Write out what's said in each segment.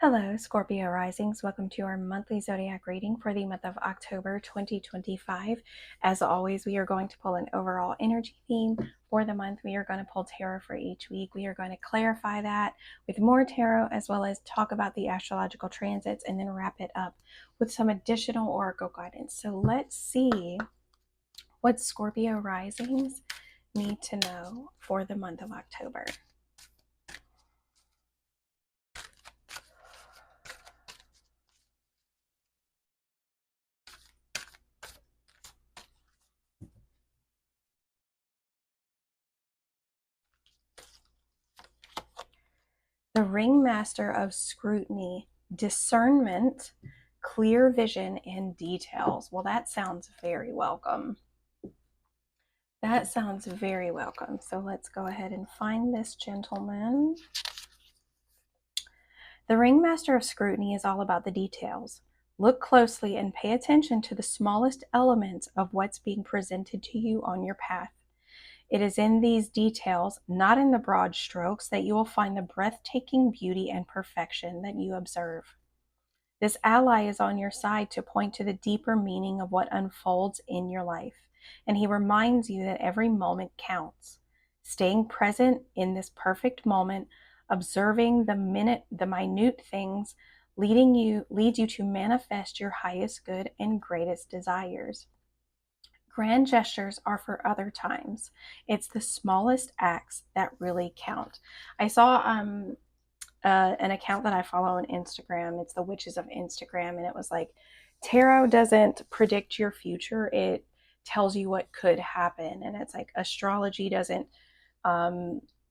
Hello, Scorpio risings. Welcome to our monthly zodiac reading for the month of October 2025. As always, we are going to pull an overall energy theme for the month. We are going to pull tarot for each week. We are going to clarify that with more tarot, as well as talk about the astrological transits, and then wrap it up with some additional oracle guidance. So let's see what Scorpio risings need to know for the month of October. The ringmaster of scrutiny, discernment, clear vision, and details. Well, that sounds very welcome. That sounds very welcome. So let's go ahead and find this gentleman. The ringmaster of scrutiny is all about the details. Look closely and pay attention to the smallest elements of what's being presented to you on your path. It is in these details, not in the broad strokes, that you will find the breathtaking beauty and perfection that you observe. This ally is on your side to point to the deeper meaning of what unfolds in your life, and he reminds you that every moment counts. Staying present in this perfect moment, observing the minute things, leads you to manifest your highest good and greatest desires. Grand gestures are for other times. It's the smallest acts that really count. I saw an account that I follow on Instagram. It's the Witches of Instagram, and it was like, tarot doesn't predict your future, it tells you what could happen. And it's like, astrology doesn't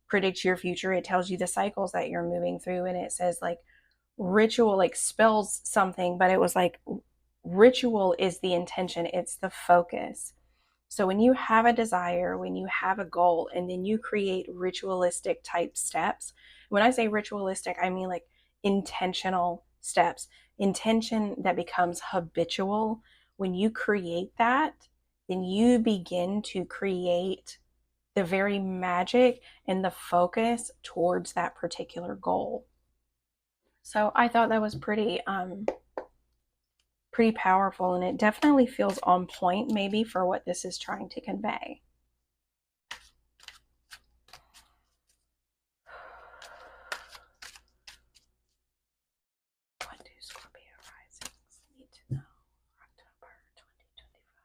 predict your future, it tells you the cycles that you're moving through. And it says like ritual like spells something, but it was like ritual is the intention, it's the focus. So when you have a desire, when you have a goal, and then you create ritualistic type steps, when I say ritualistic, I mean like intentional steps, intention that becomes habitual. When you create that, then you begin to create the very magic and the focus towards that particular goal. So I thought that was pretty powerful, and it definitely feels on point maybe for what this is trying to convey. What do Scorpio risings need to know for October 2025?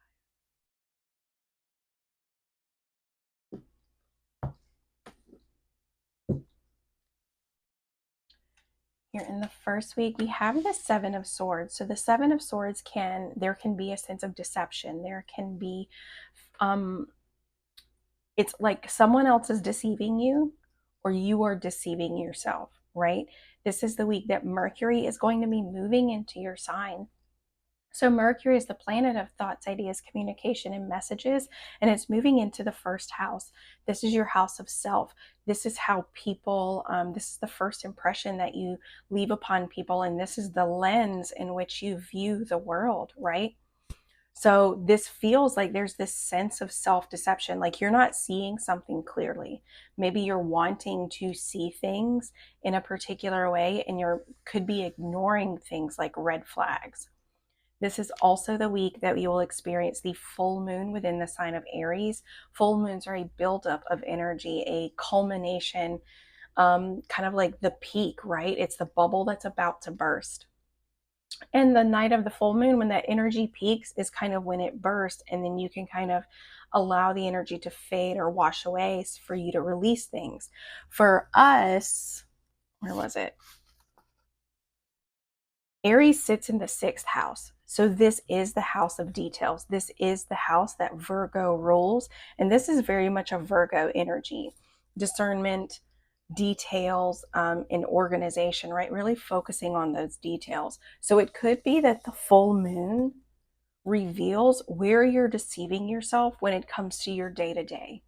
Here in the first week, we have the Seven of Swords. So the Seven of Swords there can be a sense of deception. There can be, it's like someone else is deceiving you, or you are deceiving yourself, right? This is the week that Mercury is going to be moving into your sign. So Mercury is the planet of thoughts, ideas, communication, and messages, and it's moving into the first house. This is your house of self. This is how people, this is the first impression that you leave upon people, and this is the lens in which you view the world, right? So this feels like there's this sense of self-deception, like you're not seeing something clearly. Maybe you're wanting to see things in a particular way, and could be ignoring things like red flags. This is also the week that we will experience the full moon within the sign of Aries. Full moons are a buildup of energy, a culmination, kind of like the peak, right? It's the bubble that's about to burst. And the night of the full moon, when that energy peaks, is kind of when it bursts, and then you can kind of allow the energy to fade or wash away for you to release things. For us, where was it? Aries sits in the 6th house. So this is the house of details. This is the house that Virgo rules. And this is very much a Virgo energy. Discernment, details, and organization, right? Really focusing on those details. So it could be that the full moon reveals where you're deceiving yourself when it comes to your day-to-day,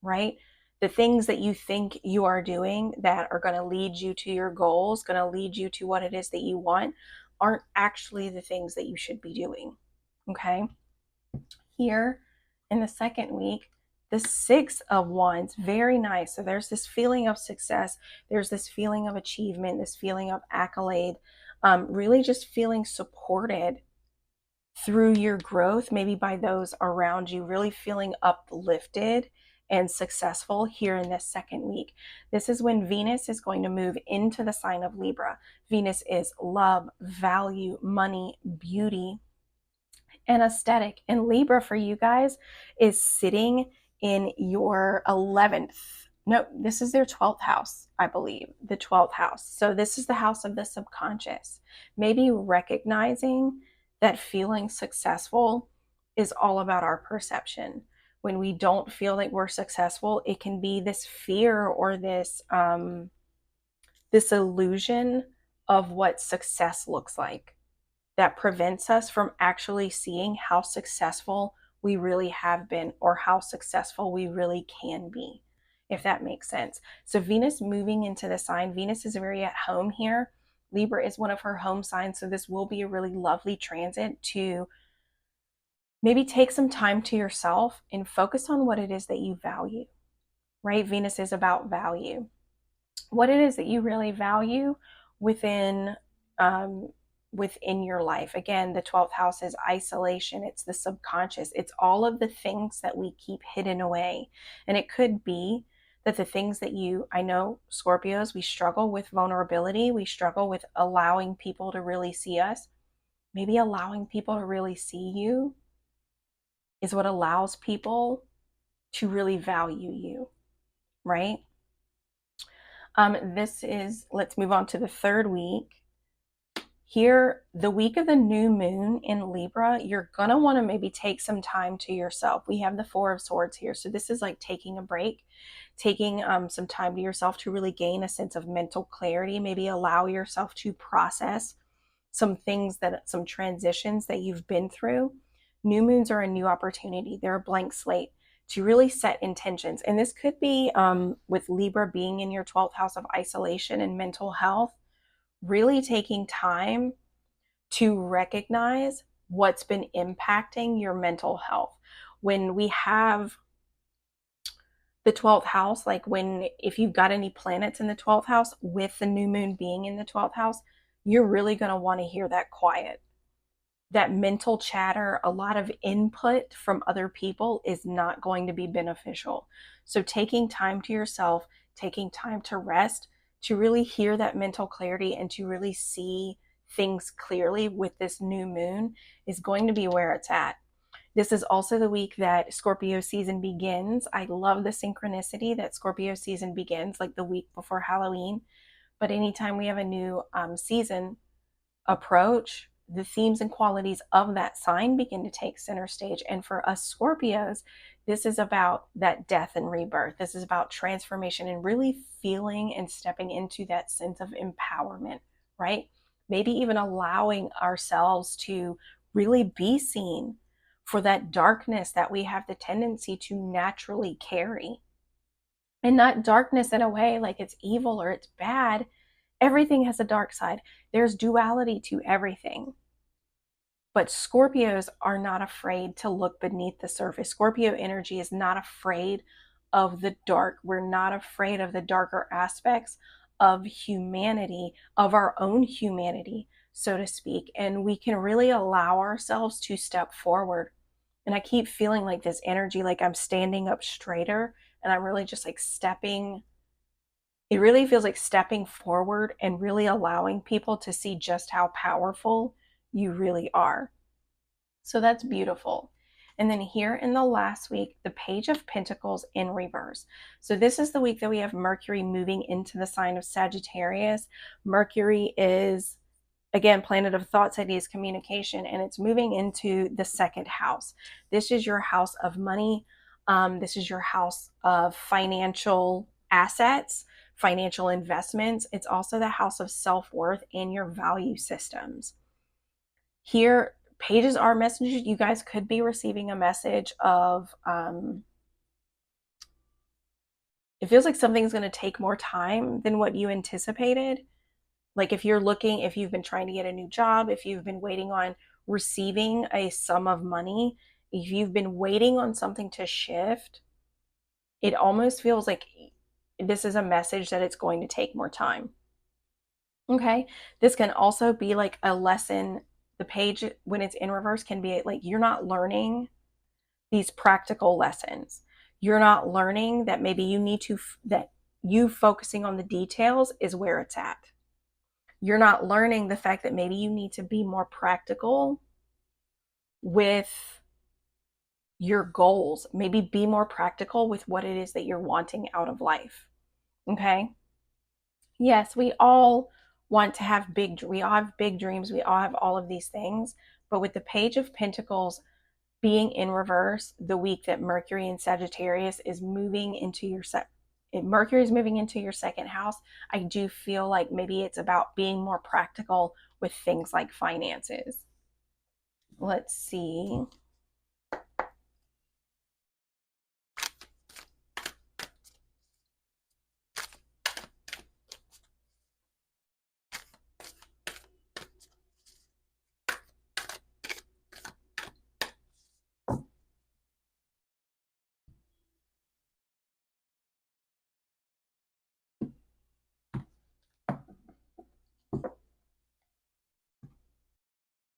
right? The things that you think you are doing that are going to lead you to your goals, going to lead you to what it is that you want, aren't actually the things that you should be doing. Okay. Here in the second week, The Six of Wands, very nice. So there's this feeling of success. There's this feeling of achievement, this feeling of accolade, really just feeling supported through your growth, maybe by those around you, really feeling uplifted and successful here in this second week. This is when Venus is going to move into the sign of Libra. Venus is love, value, money, beauty, and aesthetic. And Libra for you guys is sitting in your 11th. No, this is their 12th house, I believe, the 12th house. So this is the house of the subconscious. Maybe recognizing that feeling successful is all about our perception. When we don't feel like we're successful, it can be this fear or this illusion of what success looks like that prevents us from actually seeing how successful we really have been or how successful we really can be, if that makes sense. So Venus moving into the sign, Venus is very at home here. Libra is one of her home signs, so this will be a really lovely transit to maybe take some time to yourself and focus on what it is that you value, right? Venus is about value. What it is that you really value within within your life. Again, the 12th house is isolation. It's the subconscious. It's all of the things that we keep hidden away. And it could be that the things that I know Scorpios, we struggle with vulnerability. We struggle with allowing people to really see us. Maybe allowing people to really see you is what allows people to really value you, right? Let's move on to the third week. Here, the week of the new moon in Libra, you're going to want to maybe take some time to yourself. We have the Four of Swords here. So this is like taking a break, taking some time to yourself to really gain a sense of mental clarity, maybe allow yourself to process some transitions that you've been through. New moons are a new opportunity. They're a blank slate to really set intentions. And this could be with Libra being in your 12th house of isolation and mental health, really taking time to recognize what's been impacting your mental health. When we have the 12th house, like if you've got any planets in the 12th house with the new moon being in the 12th house, you're really going to want to hear that quiet. That mental chatter, a lot of input from other people is not going to be beneficial. So taking time to yourself, taking time to rest, to really hear that mental clarity and to really see things clearly with this new moon is going to be where it's at. This is also the week that Scorpio season begins. I love the synchronicity that Scorpio season begins like the week before Halloween. But anytime we have a new season approach, the themes and qualities of that sign begin to take center stage. And for us Scorpios, this is about that death and rebirth. This is about transformation and really feeling and stepping into that sense of empowerment, right? Maybe even allowing ourselves to really be seen for that darkness that we have the tendency to naturally carry. And not darkness in a way like it's evil or it's bad. Everything has a dark side. There's duality to everything. But Scorpios are not afraid to look beneath the surface. Scorpio energy is not afraid of the dark. We're not afraid of the darker aspects of humanity, of our own humanity, so to speak. And we can really allow ourselves to step forward. And I keep feeling like this energy, like I'm standing up straighter and I'm really just like stepping. It really feels like stepping forward and really allowing people to see just how powerful you really are. So that's beautiful. And then here in the last week, the Page of Pentacles in reverse. So this is the week that we have Mercury moving into the sign of Sagittarius. Mercury is, again, planet of thoughts, ideas, communication, and it's moving into the second house. This is your house of money. This is your house of financial assets, financial investments. It's also the house of self-worth and your value systems. Here, pages are messages. You guys could be receiving a message of, it feels like something's going to take more time than what you anticipated. Like if you've been trying to get a new job, if you've been waiting on receiving a sum of money, if you've been waiting on something to shift, it almost feels like this is a message that it's going to take more time. Okay. This can also be like a lesson. The page, when it's in reverse, can be like you're not learning these practical lessons. You're not learning that maybe you need to, that you focusing on the details is where it's at. You're not learning the fact that maybe you need to be more practical with your goals. Maybe be more practical with what it is that you're wanting out of life. Okay. Yes, we all want to have we all have big dreams. We all have all of these things. But with the Page of Pentacles being in reverse, the week that Mercury in Sagittarius is moving into your Mercury is moving into your second house, I do feel like maybe it's about being more practical with things like finances. Let's see.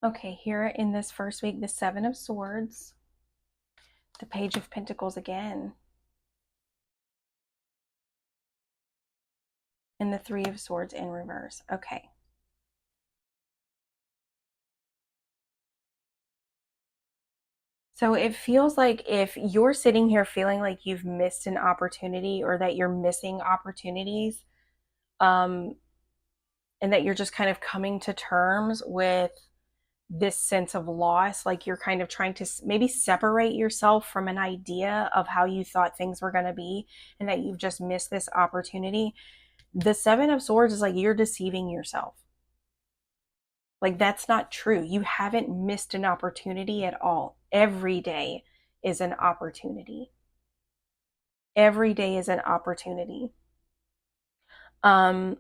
Okay, here in this first week, the Seven of Swords, the Page of Pentacles again, and the Three of Swords in reverse. Okay. So it feels like if you're sitting here feeling like you've missed an opportunity or that you're missing opportunities, and that you're just kind of coming to terms with this sense of loss, like you're kind of trying to maybe separate yourself from an idea of how you thought things were going to be and that you've just missed this opportunity. The Seven of Swords is like you're deceiving yourself. Like that's not true. You haven't missed an opportunity at all. Every day is an opportunity. Every day is an opportunity. Um,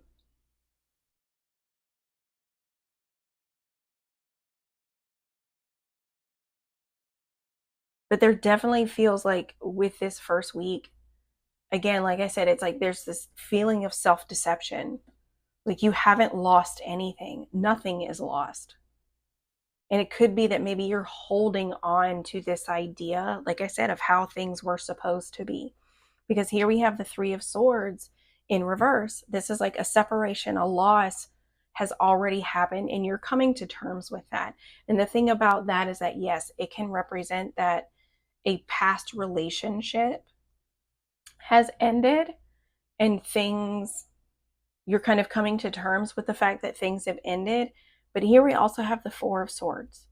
but there definitely feels like with this first week, again, like I said, it's like there's this feeling of self-deception. Like you haven't lost anything. Nothing is lost. And it could be that maybe you're holding on to this idea, like I said, of how things were supposed to be. Because here we have the Three of Swords in reverse. This is like a separation, a loss has already happened, and you're coming to terms with that. And the thing about that is that, yes, it can represent that a past relationship has ended and things, you're kind of coming to terms with the fact that things have ended. But here we also have the Four of Swords.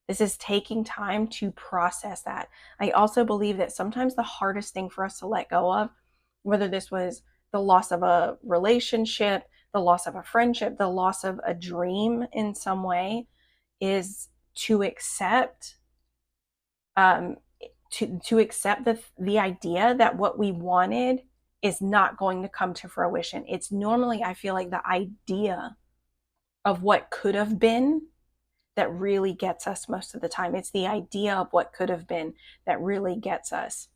This is taking time to process that. I also believe that sometimes the hardest thing for us to let go of, whether this was the loss of a relationship, the loss of a friendship, the loss of a dream in some way, is to accept um, to accept the idea that what we wanted is not going to come to fruition. It's normally, I feel like, the idea of what could have been that really gets us most of the time. It's the idea of what could have been that really gets us.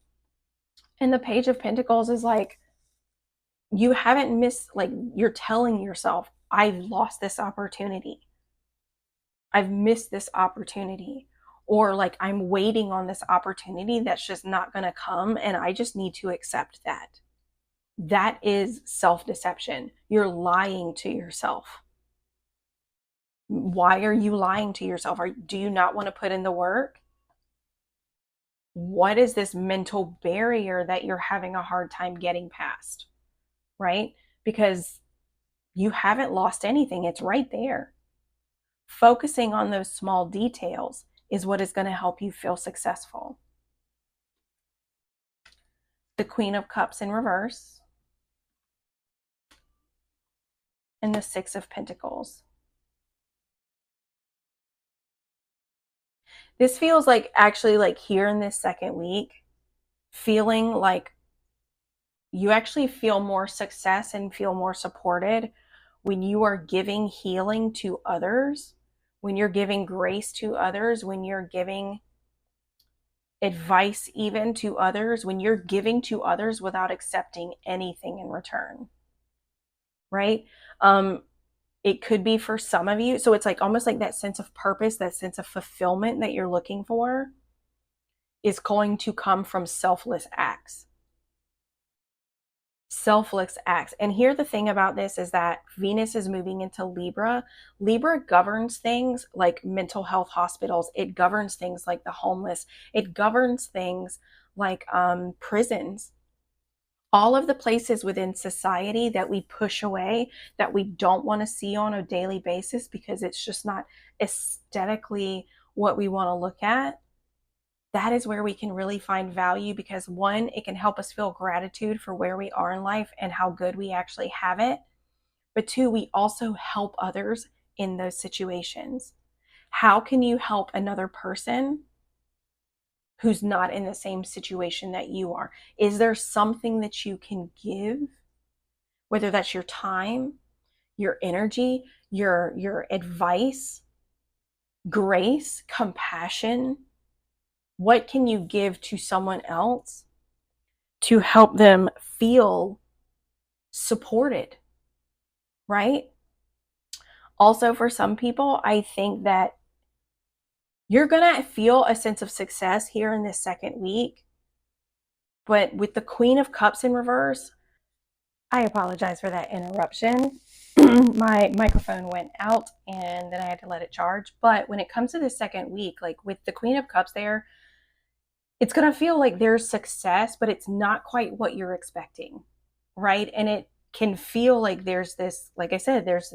And the Page of Pentacles is like, you haven't missed, like, you're telling yourself, I've lost this opportunity. I've missed this opportunity. Or like, I'm waiting on this opportunity that's just not going to come, and I just need to accept that. That is self-deception. You're lying to yourself. Why are you lying to yourself? Do you not want to put in the work? What is this mental barrier that you're having a hard time getting past? Right? Because you haven't lost anything. It's right there. Focusing on those small details is what is going to help you feel successful. The Queen of Cups in reverse and the Six of Pentacles. This feels like actually like here in this second week, feeling like you actually feel more success and feel more supported when you are giving healing to others, when you're giving grace to others, when you're giving advice even to others, when you're giving to others without accepting anything in return, right? It could be for some of you. So it's like almost like that sense of purpose, that sense of fulfillment that you're looking for is going to come from selfless acts. Selfless acts. And here the thing about this is that Venus is moving into Libra. Libra governs things like mental health hospitals. It governs things like the homeless. It governs things like prisons. All of the places within society that we push away, that we don't want to see on a daily basis because it's just not aesthetically what we want to look at. That is where we can really find value, because one, it can help us feel gratitude for where we are in life and how good we actually have it. But two, we also help others in those situations. How can you help another person who's not in the same situation that you are? Is there something that you can give, whether that's your time, your energy, your advice, grace, compassion? What can you give to someone else to help them feel supported, right? Also, for some people, I think that you're going to feel a sense of success here in this second week. But with the Queen of Cups in reverse, I apologize for that interruption. My microphone went out and then I had to let it charge. But when it comes to the second week, like with the Queen of Cups there, it's going to feel like there's success, but it's not quite what you're expecting, right? And it can feel like there's this, like I said, there's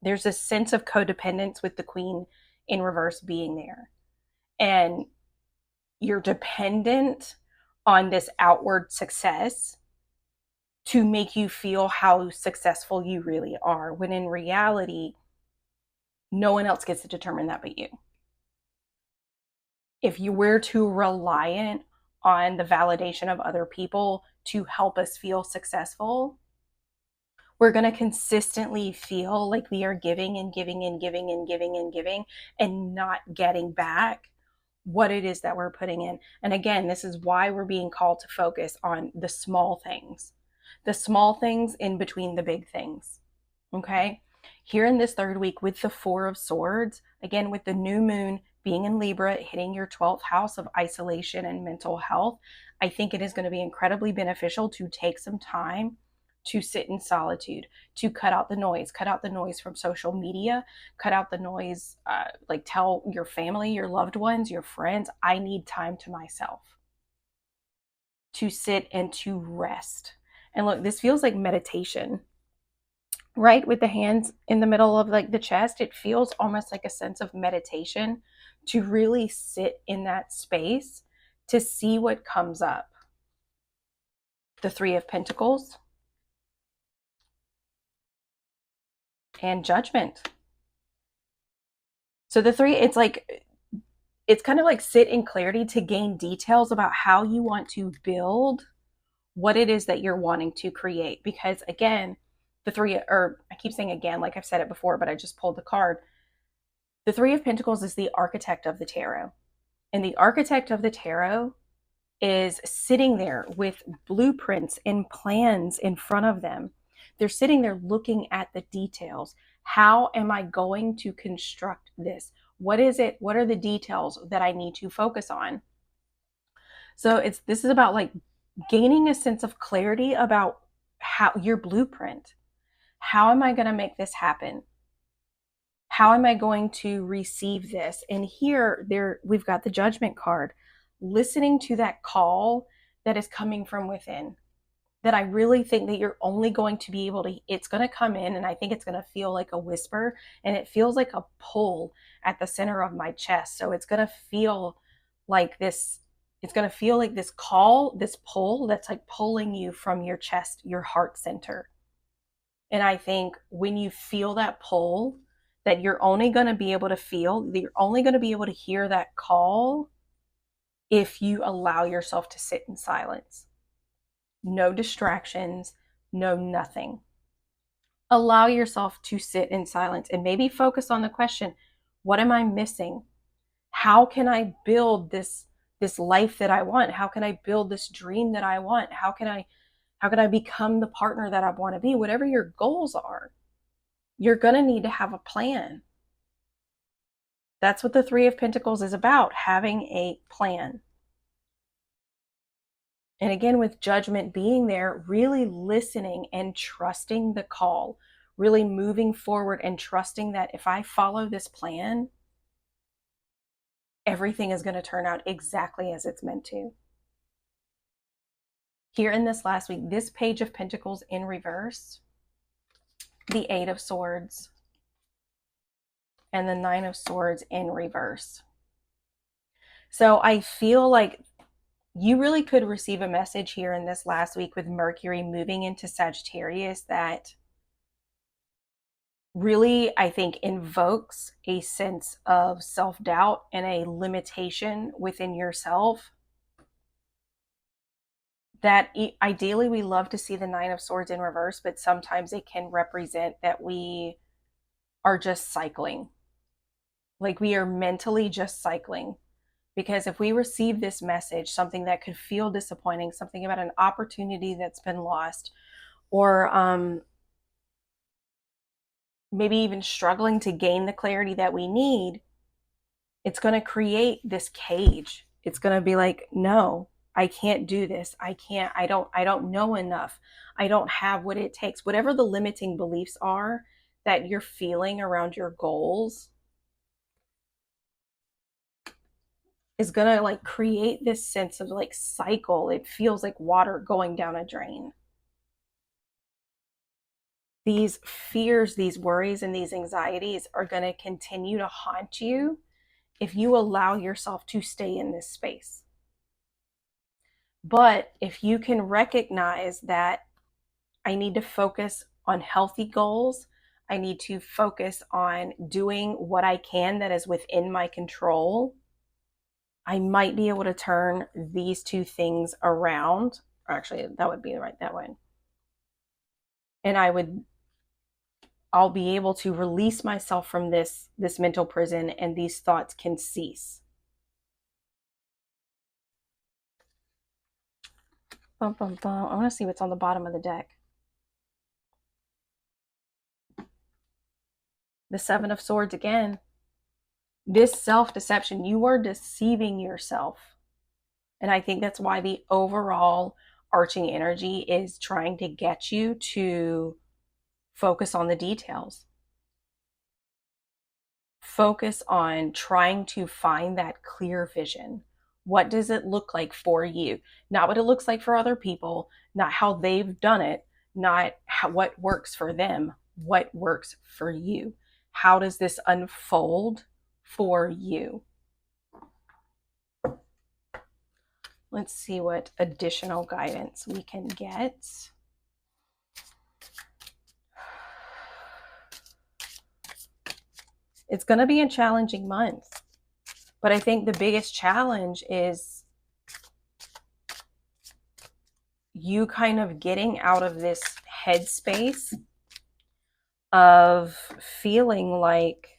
this sense of codependence with the Queen in reverse being there. And you're dependent on this outward success to make you feel how successful you really are, when in reality, no one else gets to determine that but you. If you were too reliant on the validation of other people to help us feel successful, we're going to consistently feel like we are giving and giving and giving and giving and giving and not getting back what it is that we're putting in. And again, this is why we're being called to focus on the small things in between the big things. Okay. Here in this third week with the Four of Swords, again, with the new moon being in Libra, hitting your 12th house of isolation and mental health, I think it is going to be incredibly beneficial to take some time to sit in solitude, to cut out the noise from social media, cut out the noise, like tell your family, your loved ones, your friends, I need time to myself, to sit and to rest. And look, this feels like meditation, right? With the hands in the middle of like the chest, it feels almost like a sense of meditation, to really sit in that space to see what comes up. The Three of Pentacles and Judgment. So the three, it's kind of like sit in clarity to gain details about how you want to build what it is that you're wanting to create. Because again, the three, or I keep saying again, like I've said it before, but I just pulled the card. The Three of Pentacles is the architect of the tarot. And the architect of the tarot is sitting there with blueprints and plans in front of them. They're sitting there looking at the details. How am I going to construct this? What is it? What are the details that I need to focus on? So this is about like gaining a sense of clarity about how your blueprint. How am I going to make this happen? How am I going to receive this? And here we've got the Judgment card, listening to that call that is coming from within, that I really think that you're only going to be able to, it's going to come in, and I think it's going to feel like a whisper, and it feels like a pull at the center of my chest. So it's going to feel like this, it's going to feel like this call, this pull that's like pulling you from your chest, your heart center. And I think when you feel that pull, that you're only going to be able to feel, that you're only going to be able to hear that call if you allow yourself to sit in silence. No distractions, no nothing. Allow yourself to sit in silence and maybe focus on the question, what am I missing? How can I build this this life that I want? How can I build this dream that I want? How can I become the partner that I want to be? Whatever your goals are, you're going to need to have a plan. That's what the Three of Pentacles is about, having a plan. And again, with Judgment being there, really listening and trusting the call, really moving forward and trusting that if I follow this plan, everything is going to turn out exactly as it's meant to. Here in this last week, this Page of Pentacles in reverse, the Eight of Swords, and the Nine of Swords in reverse. So I feel like you really could receive a message here in this last week with Mercury moving into Sagittarius that really, I think, invokes a sense of self-doubt and a limitation within yourself that ideally we love to see the Nine of Swords in reverse, but sometimes it can represent that we are just cycling. Like we are mentally just cycling. Because if we receive this message, something that could feel disappointing, something about an opportunity that's been lost, or maybe even struggling to gain the clarity that we need, it's going to create this cage. It's going to be like, no, I can't do this. I don't know enough. I don't have what it takes. Whatever the limiting beliefs are that you're feeling around your goals is going to like create this sense of like cycle. It feels like water going down a drain. These fears, these worries, and these anxieties are going to continue to haunt you if you allow yourself to stay in this space. But if you can recognize that I need to focus on healthy goals, I need to focus on doing what I can that is within my control, I might be able to turn these two things around. Or actually, that would be right that way. And I'll be able to release myself from this mental prison, and these thoughts can cease. Bum, bum, bum. I want to see what's on the bottom of the deck. The Seven of Swords again. This self-deception, you are deceiving yourself. And I think that's why the overall arching energy is trying to get you to focus on the details. Focus on trying to find that clear vision. What does it look like for you? Not what it looks like for other people, not how they've done it, not what works for them, what works for you. How does this unfold for you? Let's see what additional guidance we can get. It's going to be a challenging month, but I think the biggest challenge is you kind of getting out of this headspace of feeling like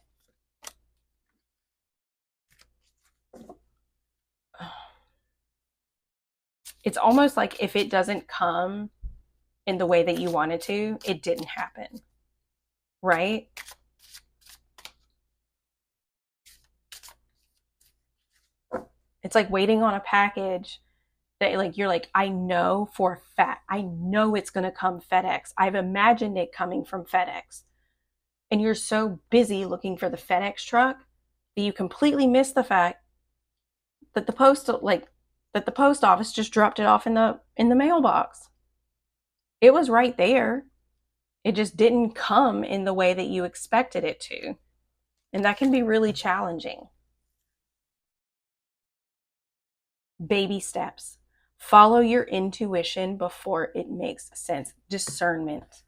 it's almost like if it doesn't come in the way that you wanted to, it didn't happen, right? It's like waiting on a package that like you're like, I know for a fact, I know it's going to come FedEx. I've imagined it coming from FedEx. And you're so busy looking for the FedEx truck that you completely miss the fact that the post office just dropped it off in the mailbox. It was right there. It just didn't come in the way that you expected it to. And that can be really challenging. Baby steps. Follow your intuition before it makes sense. Discernment.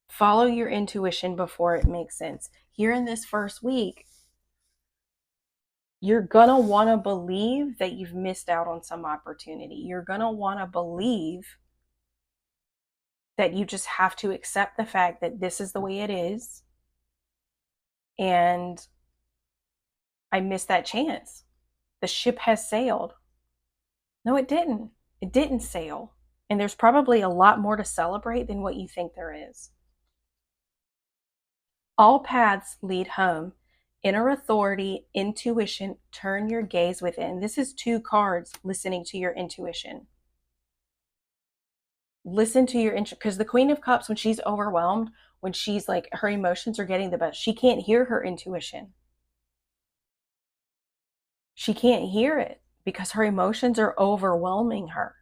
Follow your intuition before it makes sense. Here in this first week, you're going to want to believe that you've missed out on some opportunity. You're going to want to believe that you just have to accept the fact that this is the way it is. And I missed that chance. The ship has sailed. No, it didn't. It didn't sail. And there's probably a lot more to celebrate than what you think there is. All paths lead home. Inner authority, intuition, turn your gaze within. This is 2 cards listening to your intuition. Listen to your intuition, because the Queen of Cups, when she's overwhelmed, when she's like, her emotions are getting the best, she can't hear her intuition. She can't hear it because her emotions are overwhelming her.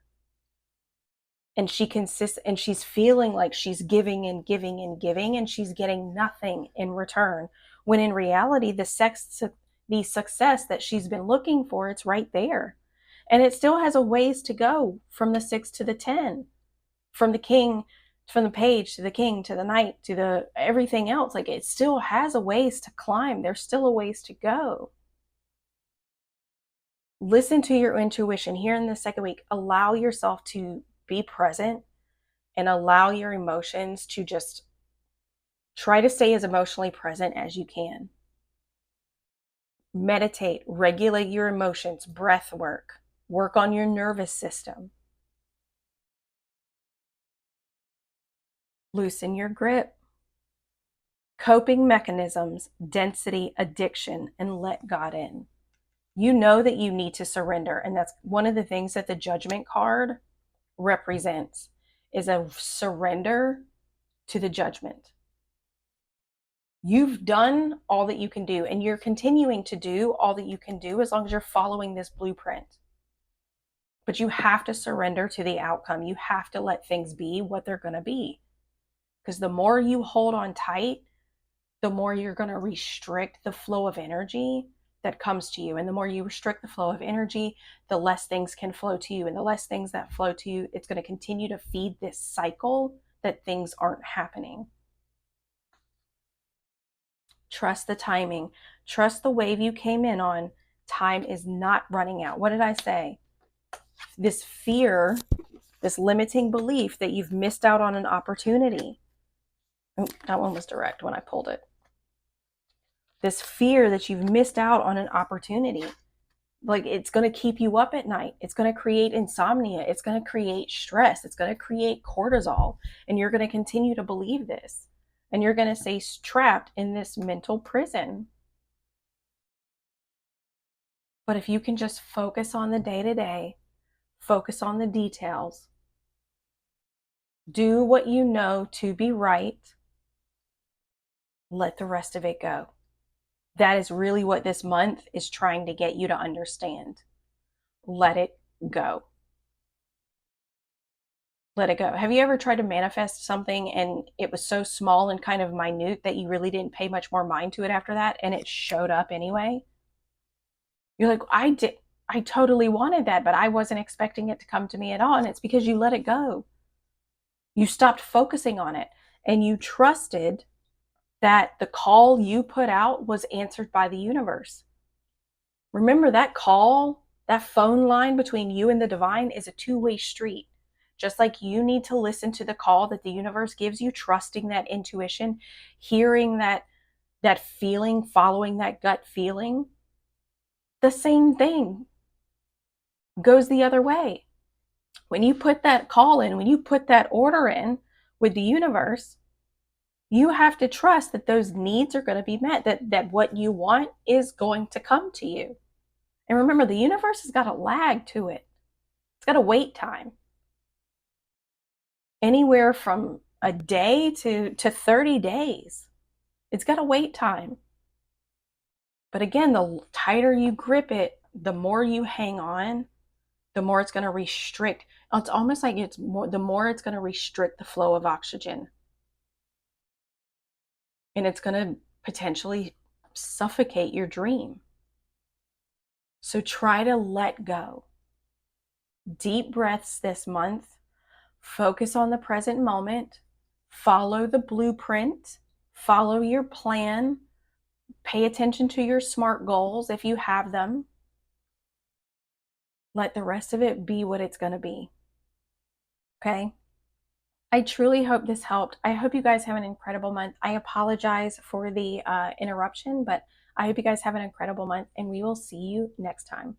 And she's feeling like she's giving and giving and giving, and she's getting nothing in return. When in reality, the success that she's been looking for, it's right there. And it still has a ways to go from the 6 to the 10, from the king, from the page to the king to the knight to the everything else. Like, it still has a ways to climb. There's still a ways to go. Listen to your intuition here in the second week. Allow yourself to be present and allow your emotions to just try to stay as emotionally present as you can. Meditate, regulate your emotions, breath work on your nervous system. Loosen your grip. Coping mechanisms, density, addiction, and let God in. You know that you need to surrender, and that's one of the things that the Judgment card represents, is a surrender to the judgment. You've done all that you can do, and you're continuing to do all that you can do as long as you're following this blueprint. But you have to surrender to the outcome. You have to let things be what they're going to be. Because the more you hold on tight, the more you're going to restrict the flow of energy that comes to you. And the more you restrict the flow of energy, the less things can flow to you. And the less things that flow to you, it's going to continue to feed this cycle that things aren't happening. Trust the timing. Trust the wave you came in on. Time is not running out. What did I say? This fear, this limiting belief that you've missed out on an opportunity. Oh, that one was direct when I pulled it. This fear that you've missed out on an opportunity. Like, it's going to keep you up at night. It's going to create insomnia. It's going to create stress. It's going to create cortisol. And you're going to continue to believe this. And you're going to stay trapped in this mental prison. But if you can just focus on the day-to-day, focus on the details, do what you know to be right, let the rest of it go. That is really what this month is trying to get you to understand. Let it go. Let it go. Have you ever tried to manifest something and it was so small and kind of minute that you really didn't pay much more mind to it after that, and it showed up anyway? You're like, I totally wanted that, but I wasn't expecting it to come to me at all. And it's because you let it go. You stopped focusing on it, and you trusted that the call you put out was answered by the universe. Remember, that call, that phone line between you and the divine is a two-way street. Just like you need to listen to the call that the universe gives you, trusting that intuition, hearing that feeling, following that gut feeling, the same thing goes the other way. When you put that call in, when you put that order in with the universe, you have to trust that those needs are going to be met, that what you want is going to come to you. And remember, the universe has got a lag to it. It's got a wait time. Anywhere from a day to 30 days. It's got a wait time. But again, the tighter you grip it, the more you hang on, the more it's going to restrict. It's almost like the more it's going to restrict the flow of oxygen. And it's going to potentially suffocate your dream. So try to let go. Deep breaths this month. Focus on the present moment. Follow the blueprint. Follow your plan. Pay attention to your SMART goals if you have them. Let the rest of it be what it's going to be. Okay? I truly hope this helped. I hope you guys have an incredible month. I apologize for the interruption, but I hope you guys have an incredible month, and we will see you next time.